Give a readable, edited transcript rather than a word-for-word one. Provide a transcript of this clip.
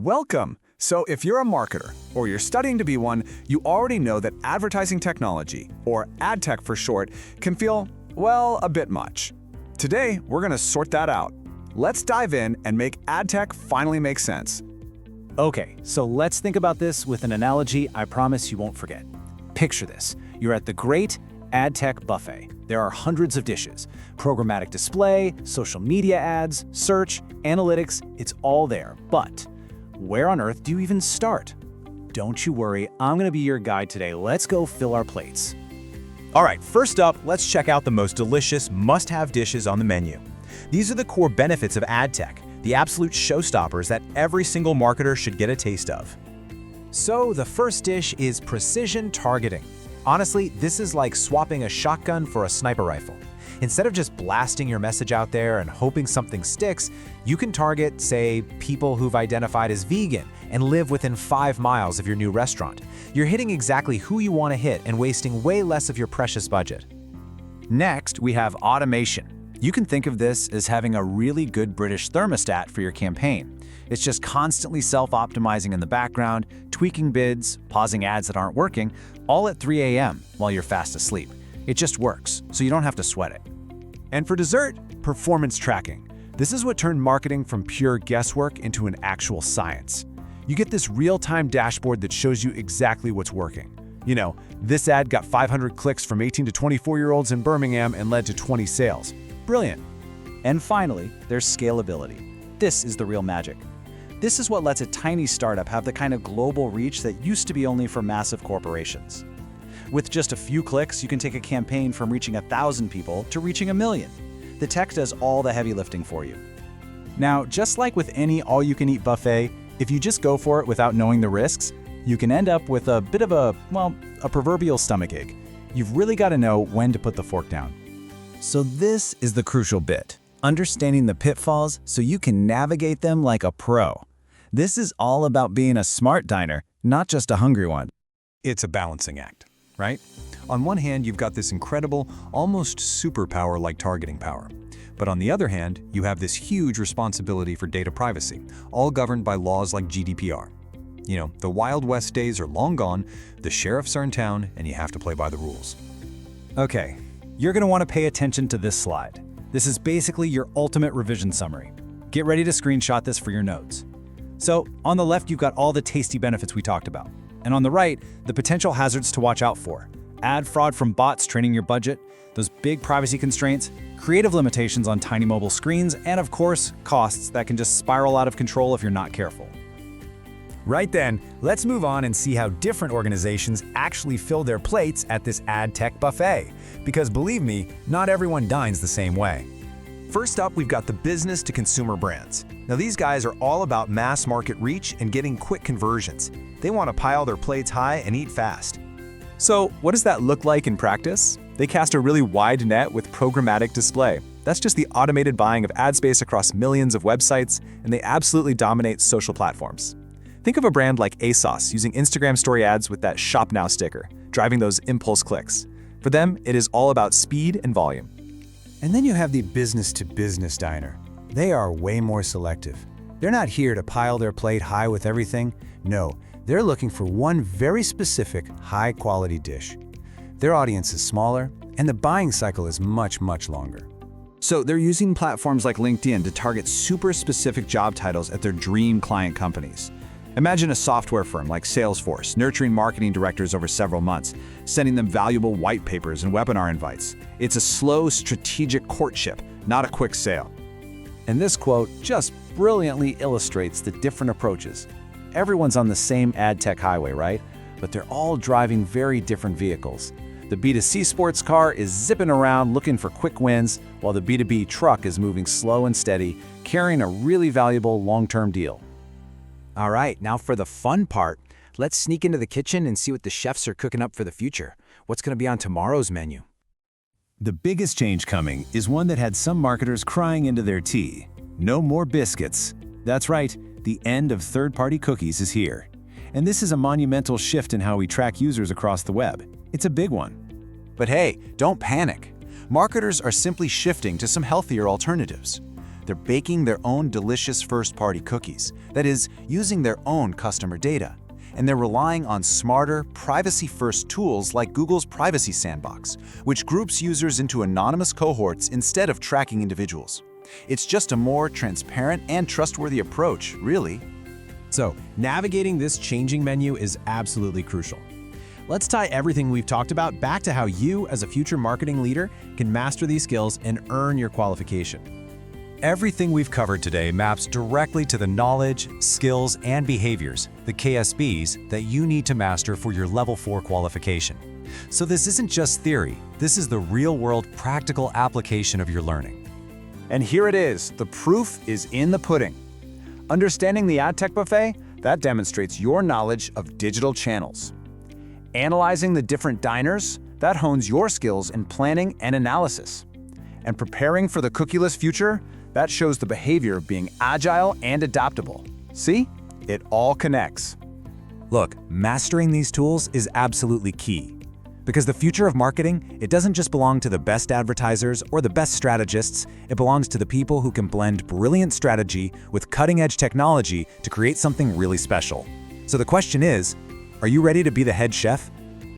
Welcome! So if you're a marketer, or you're studying to be one, you already know that advertising technology, or Adtech for short, can feel, well, a bit much. Today, we're going to sort that out. Let's dive in and make Adtech finally make sense. Okay, so let's think about this with an analogy I promise you won't forget. Picture this. You're at the great Adtech buffet. There are hundreds of dishes. Programmatic display, social media ads, search, analytics, it's all there. But where on earth do you even start? Don't you worry, I'm going to be your guide today. Let's go fill our plates. All right, first up, let's check out the most delicious, must-have dishes on the menu. These are the core benefits of Adtech, the absolute showstoppers that every single marketer should get a taste of. So the first dish is precision targeting. Honestly, this is like swapping a shotgun for a sniper rifle. Instead of just blasting your message out there and hoping something sticks, you can target, say, people who've identified as vegan and live within 5 miles of your new restaurant. You're hitting exactly who you want to hit and wasting way less of your precious budget. Next, we have automation. You can think of this as having a really good British thermostat for your campaign. It's just constantly self-optimizing in the background, tweaking bids, pausing ads that aren't working, all at 3 a.m. while you're fast asleep. It just works, so you don't have to sweat it. And for dessert, performance tracking. This is what turned marketing from pure guesswork into an actual science. You get this real-time dashboard that shows you exactly what's working. You know, this ad got 500 clicks from 18 to 24-year-olds in Birmingham and led to 20 sales. Brilliant. And finally, there's scalability. This is the real magic. This is what lets a tiny startup have the kind of global reach that used to be only for massive corporations. With just a few clicks, you can take a campaign from reaching 1,000 people to reaching 1 million. The tech does all the heavy lifting for you. Now, just like with any all-you-can-eat buffet, if you just go for it without knowing the risks, you can end up with a bit of a proverbial stomachache. You've really got to know when to put the fork down. So this is the crucial bit, understanding the pitfalls so you can navigate them like a pro. This is all about being a smart diner, not just a hungry one. It's a balancing act, right? On one hand, you've got this incredible, almost superpower like targeting power. But on the other hand, you have this huge responsibility for data privacy, all governed by laws like GDPR. You know, the Wild West days are long gone, the sheriffs are in town, and you have to play by the rules. Okay, you're going to want to pay attention to this slide. This is basically your ultimate revision summary. Get ready to screenshot this for your notes. So, on the left, you've got all the tasty benefits we talked about. And on the right, the potential hazards to watch out for. Ad fraud from bots training your budget, those big privacy constraints, creative limitations on tiny mobile screens, and of course, costs that can just spiral out of control if you're not careful. Right then, let's move on and see how different organizations actually fill their plates at this Adtech buffet. Because believe me, not everyone dines the same way. First up, we've got the business-to-consumer brands. Now these guys are all about mass market reach and getting quick conversions. They want to pile their plates high and eat fast. So what does that look like in practice? They cast a really wide net with programmatic display. That's just the automated buying of ad space across millions of websites, and they absolutely dominate social platforms. Think of a brand like ASOS using Instagram story ads with that Shop Now sticker, driving those impulse clicks. For them, it is all about speed and volume. And then you have the business-to-business diner. They are way more selective. They're not here to pile their plate high with everything. No, they're looking for one very specific, high-quality dish. Their audience is smaller, and the buying cycle is much, much longer. So they're using platforms like LinkedIn to target super specific job titles at their dream client companies. Imagine a software firm like Salesforce nurturing marketing directors over several months, sending them valuable white papers and webinar invites. It's a slow, strategic courtship, not a quick sale. And this quote just brilliantly illustrates the different approaches. Everyone's on the same ad tech highway, right? But they're all driving very different vehicles. The B2C sports car is zipping around looking for quick wins, while the B2B truck is moving slow and steady, carrying a really valuable long-term deal. All right, now for the fun part. Let's sneak into the kitchen and see what the chefs are cooking up for the future. What's going to be on tomorrow's menu? The biggest change coming is one that had some marketers crying into their tea. No more biscuits. That's right, the end of third-party cookies is here. And this is a monumental shift in how we track users across the web. It's a big one. But hey, don't panic. Marketers are simply shifting to some healthier alternatives. They're baking their own delicious first-party cookies, that is, using their own customer data. And they're relying on smarter, privacy-first tools like Google's Privacy Sandbox, which groups users into anonymous cohorts instead of tracking individuals. It's just a more transparent and trustworthy approach, really. So, navigating this changing menu is absolutely crucial. Let's tie everything we've talked about back to how you, as a future marketing leader, can master these skills and earn your qualification. Everything we've covered today maps directly to the knowledge, skills, and behaviors, the KSBs, that you need to master for your Level 4 qualification. So this isn't just theory, this is the real-world practical application of your learning. And here it is, the proof is in the pudding. Understanding the Adtech buffet, that demonstrates your knowledge of digital channels. Analyzing the different diners, that hones your skills in planning and analysis. And preparing for the cookieless future, that shows the behavior of being agile and adaptable. See? It all connects. Look, mastering these tools is absolutely key. Because the future of marketing, it doesn't just belong to the best advertisers or the best strategists, it belongs to the people who can blend brilliant strategy with cutting-edge technology to create something really special. So the question is, are you ready to be the head chef